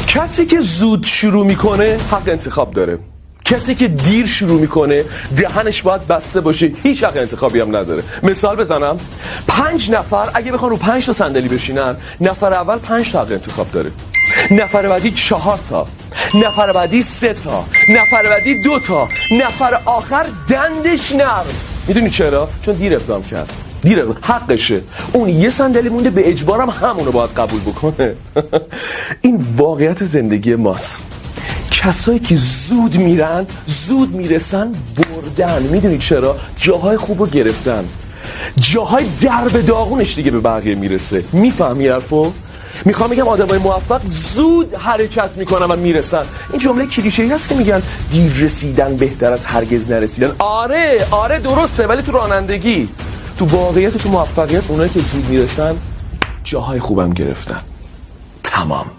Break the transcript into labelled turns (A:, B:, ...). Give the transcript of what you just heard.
A: کسی که زود شروع میکنه حق انتخاب داره، کسی که دیر شروع میکنه دهنش باید بسته باشه، هیچ حق انتخابی هم نداره. مثال بزنم، 5 نفر اگه بخوان رو 5 تا صندلی بشینن، نفر اول 5 تا حق انتخاب داره، نفر بعدی 4 تا، نفر بعدی 3 تا، نفر بعدی 2 تا، نفر آخر دندش نرم. میدونی چرا؟ چون دیر اقدام کرد، دیر حقشه. اون یه صندلی مونده، به اجبارم همونو باید قبول بکنه. این واقعیت زندگی ماست. کسایی که زود میرن، زود میرسن، بردن. میدونی چرا؟ جاهای خوب رو گرفتن، جاهای درب داغونش دیگه به بقیه میرسه. میفهمی حرفو؟ میخوام بگم آدمای موفق زود حرکت میکنن و میرسن. این جمله کلیشه‌ای هست که میگن دیر رسیدن بهتر از هرگز نرسیدن. آره درسته، ولی تو رانندگی، تو واقعیت، تو موفقیت، اونایی که زود میرسن جاهای خوبم گرفتن. تمام.